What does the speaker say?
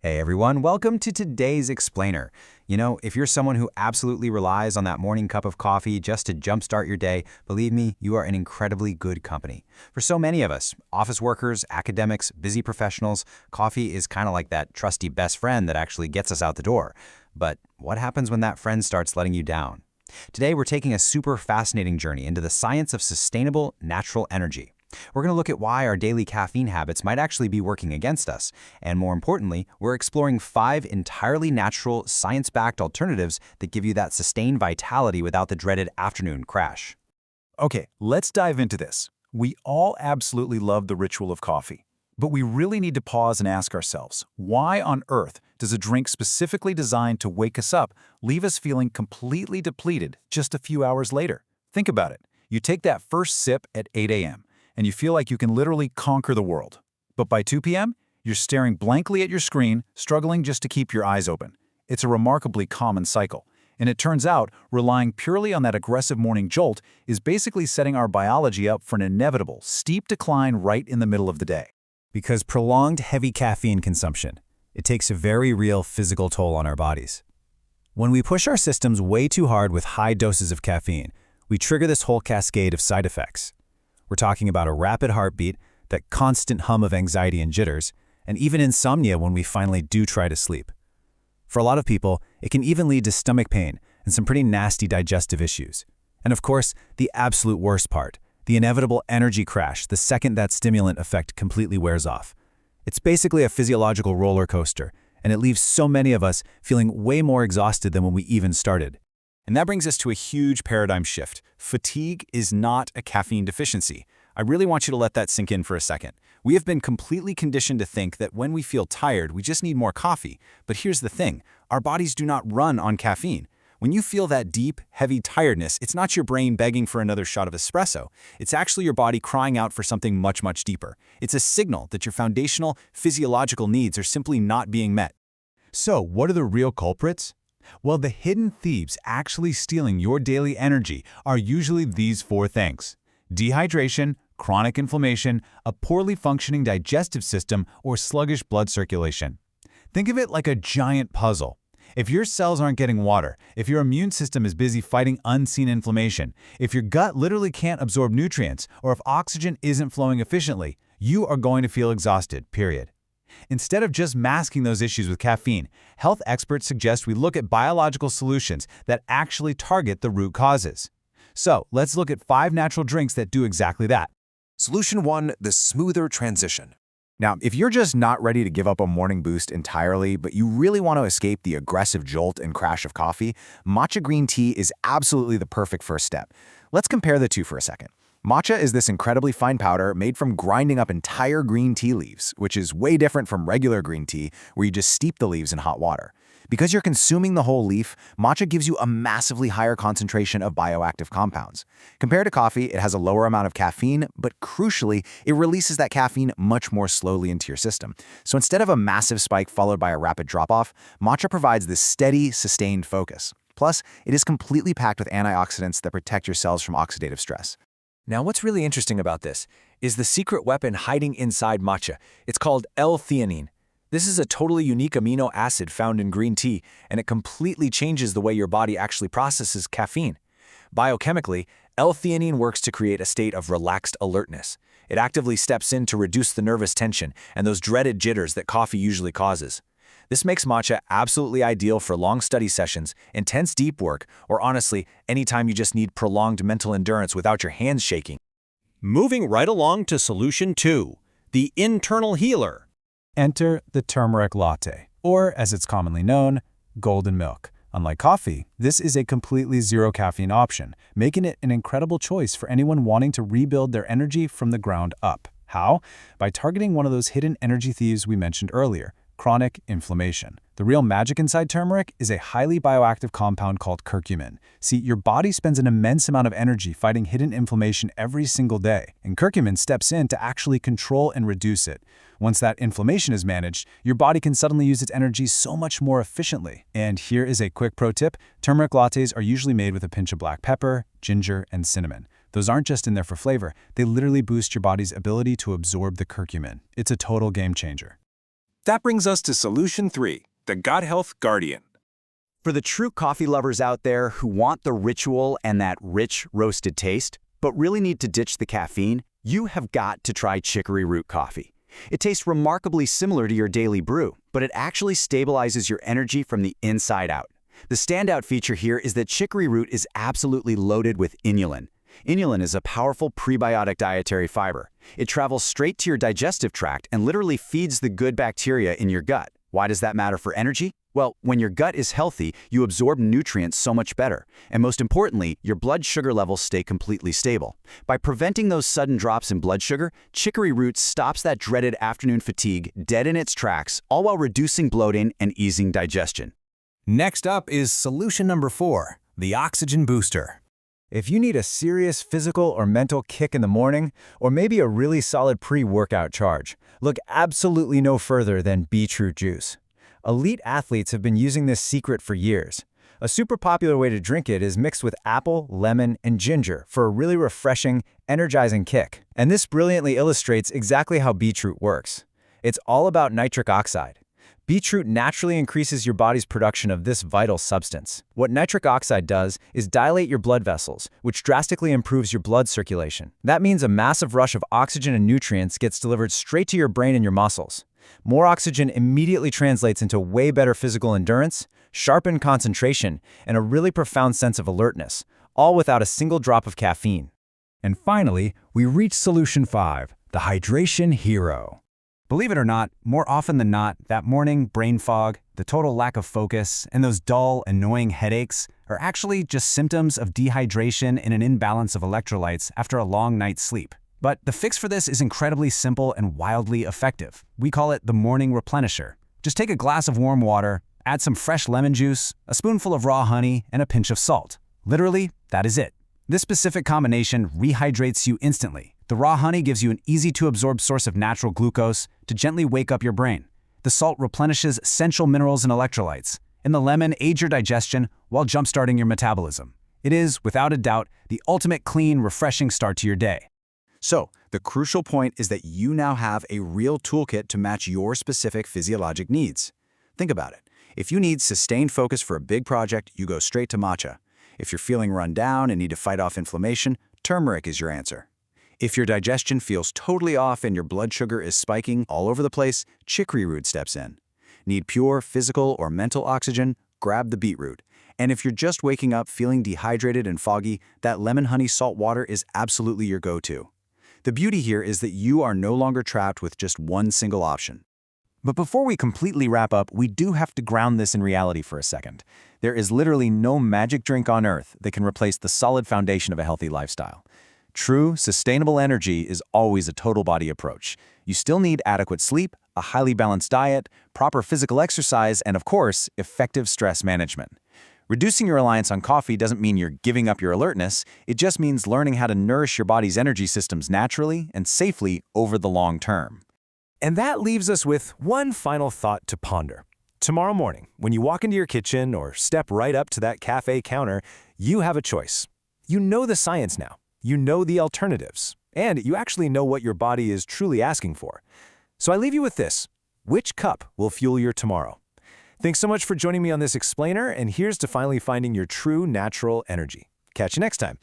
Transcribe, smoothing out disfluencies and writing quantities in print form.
Hey everyone, welcome to today's Explainer. If you're someone who absolutely relies on that morning cup of coffee just to jumpstart your day, believe me, you are in incredibly good company. For so many of us, office workers, academics, busy professionals, coffee is kind of like that trusty best friend that actually gets us out the door. But what happens when that friend starts letting you down? Today, we're taking a super fascinating journey into the science of sustainable natural energy. We're going to look at why our daily caffeine habits might actually be working against us. And more importantly, we're exploring 5 entirely natural, science-backed alternatives that give you that sustained vitality without the dreaded afternoon crash. Okay, let's dive into this. We all absolutely love the ritual of coffee. But we really need to pause and ask ourselves, why on earth does a drink specifically designed to wake us up leave us feeling completely depleted just a few hours later? Think about it. You take that first sip at 8 a.m., and you feel like you can literally conquer the world. But by 2 p.m., you're staring blankly at your screen, struggling just to keep your eyes open. It's a remarkably common cycle. And it turns out, relying purely on that aggressive morning jolt is basically setting our biology up for an inevitable, steep decline right in the middle of the day. Because prolonged heavy caffeine consumption, it takes a very real physical toll on our bodies. When we push our systems way too hard with high doses of caffeine, we trigger this whole cascade of side effects. We're talking about a rapid heartbeat, that constant hum of anxiety and jitters, and even insomnia when we finally do try to sleep. For a lot of people, it can even lead to stomach pain and some pretty nasty digestive issues. And of course, the absolute worst part, the inevitable energy crash the second that stimulant effect completely wears off. It's basically a physiological roller coaster, and it leaves so many of us feeling way more exhausted than when we even started. And that brings us to a huge paradigm shift. Fatigue is not a caffeine deficiency. I really want you to let that sink in for a second. We have been completely conditioned to think that when we feel tired, we just need more coffee. But here's the thing, our bodies do not run on caffeine. When you feel that deep, heavy tiredness, it's not your brain begging for another shot of espresso. It's actually your body crying out for something much, much deeper. It's a signal that your foundational physiological needs are simply not being met. So, what are the real culprits? Well, the hidden thieves actually stealing your daily energy are usually these 4 things: dehydration, chronic inflammation, a poorly functioning digestive system, or sluggish blood circulation. Think of it like a giant puzzle. If your cells aren't getting water, if your immune system is busy fighting unseen inflammation, if your gut literally can't absorb nutrients, or if oxygen isn't flowing efficiently, you are going to feel exhausted, period. Instead of just masking those issues with caffeine, health experts suggest we look at biological solutions that actually target the root causes. So, let's look at 5 natural drinks that do exactly that. Solution 1, the smoother transition. Now, if you're just not ready to give up a morning boost entirely, but you really want to escape the aggressive jolt and crash of coffee, matcha green tea is absolutely the perfect first step. Let's compare the two for a second. Matcha is this incredibly fine powder made from grinding up entire green tea leaves, which is way different from regular green tea, where you just steep the leaves in hot water. Because you're consuming the whole leaf, matcha gives you a massively higher concentration of bioactive compounds. Compared to coffee, it has a lower amount of caffeine, but crucially, it releases that caffeine much more slowly into your system. So instead of a massive spike followed by a rapid drop-off, matcha provides this steady, sustained focus. Plus, it is completely packed with antioxidants that protect your cells from oxidative stress. Now, what's really interesting about this is the secret weapon hiding inside matcha. It's called L-theanine. This is a totally unique amino acid found in green tea, and it completely changes the way your body actually processes caffeine. Biochemically, L-theanine works to create a state of relaxed alertness. It actively steps in to reduce the nervous tension and those dreaded jitters that coffee usually causes. This makes matcha absolutely ideal for long study sessions, intense deep work, or honestly, anytime you just need prolonged mental endurance without your hands shaking. Moving right along to Solution 2, the internal healer. Enter the turmeric latte, or as it's commonly known, golden milk. Unlike coffee, this is a completely zero caffeine option, making it an incredible choice for anyone wanting to rebuild their energy from the ground up. How? By targeting one of those hidden energy thieves we mentioned earlier, chronic inflammation. The real magic inside turmeric is a highly bioactive compound called curcumin. See, your body spends an immense amount of energy fighting hidden inflammation every single day, and curcumin steps in to actually control and reduce it. Once that inflammation is managed, your body can suddenly use its energy so much more efficiently. And here is a quick pro tip. Turmeric lattes are usually made with a pinch of black pepper, ginger, and cinnamon. Those aren't just in there for flavor, they literally boost your body's ability to absorb the curcumin. It's a total game changer. That brings us to Solution 3, the Gut Health Guardian. For the true coffee lovers out there who want the ritual and that rich, roasted taste, but really need to ditch the caffeine, you have got to try chicory root coffee. It tastes remarkably similar to your daily brew, but it actually stabilizes your energy from the inside out. The standout feature here is that chicory root is absolutely loaded with inulin. Inulin is a powerful prebiotic dietary fiber. It travels straight to your digestive tract and literally feeds the good bacteria in your gut. Why does that matter for energy? Well, when your gut is healthy, you absorb nutrients so much better. And most importantly, your blood sugar levels stay completely stable. By preventing those sudden drops in blood sugar, chicory root stops that dreaded afternoon fatigue dead in its tracks, all while reducing bloating and easing digestion. Next up is solution number 4, the oxygen booster. If you need a serious physical or mental kick in the morning, or maybe a really solid pre-workout charge, look absolutely no further than beetroot juice. Elite athletes have been using this secret for years. A super popular way to drink it is mixed with apple, lemon, and ginger for a really refreshing, energizing kick. And this brilliantly illustrates exactly how beetroot works. It's all about nitric oxide. Beetroot naturally increases your body's production of this vital substance. What nitric oxide does is dilate your blood vessels, which drastically improves your blood circulation. That means a massive rush of oxygen and nutrients gets delivered straight to your brain and your muscles. More oxygen immediately translates into way better physical endurance, sharpened concentration, and a really profound sense of alertness, all without a single drop of caffeine. And finally, we reach solution 5, the hydration hero. Believe it or not, more often than not, that morning brain fog, the total lack of focus, and those dull, annoying headaches are actually just symptoms of dehydration and an imbalance of electrolytes after a long night's sleep. But the fix for this is incredibly simple and wildly effective. We call it the morning replenisher. Just take a glass of warm water, add some fresh lemon juice, a spoonful of raw honey, and a pinch of salt. Literally, that is it. This specific combination rehydrates you instantly. The raw honey gives you an easy-to-absorb source of natural glucose to gently wake up your brain. The salt replenishes essential minerals and electrolytes, and the lemon aids your digestion while jump-starting your metabolism. It is, without a doubt, the ultimate clean, refreshing start to your day. So, the crucial point is that you now have a real toolkit to match your specific physiologic needs. Think about it. If you need sustained focus for a big project, you go straight to matcha. If you're feeling run down and need to fight off inflammation, turmeric is your answer. If your digestion feels totally off and your blood sugar is spiking all over the place, chicory root steps in. Need pure physical or mental oxygen? Grab the beetroot. And if you're just waking up feeling dehydrated and foggy, that lemon honey salt water is absolutely your go-to. The beauty here is that you are no longer trapped with just one single option. But before we completely wrap up, we do have to ground this in reality for a second. There is literally no magic drink on earth that can replace the solid foundation of a healthy lifestyle. True, sustainable energy is always a total body approach. You still need adequate sleep, a highly balanced diet, proper physical exercise, and of course, effective stress management. Reducing your reliance on coffee doesn't mean you're giving up your alertness, it just means learning how to nourish your body's energy systems naturally and safely over the long term. And that leaves us with one final thought to ponder. Tomorrow morning, when you walk into your kitchen or step right up to that cafe counter, you have a choice. You know the science now. You know the alternatives, and you actually know what your body is truly asking for. So I leave you with this. Which cup will fuel your tomorrow? Thanks so much for joining me on this explainer, and here's to finally finding your true natural energy. Catch you next time.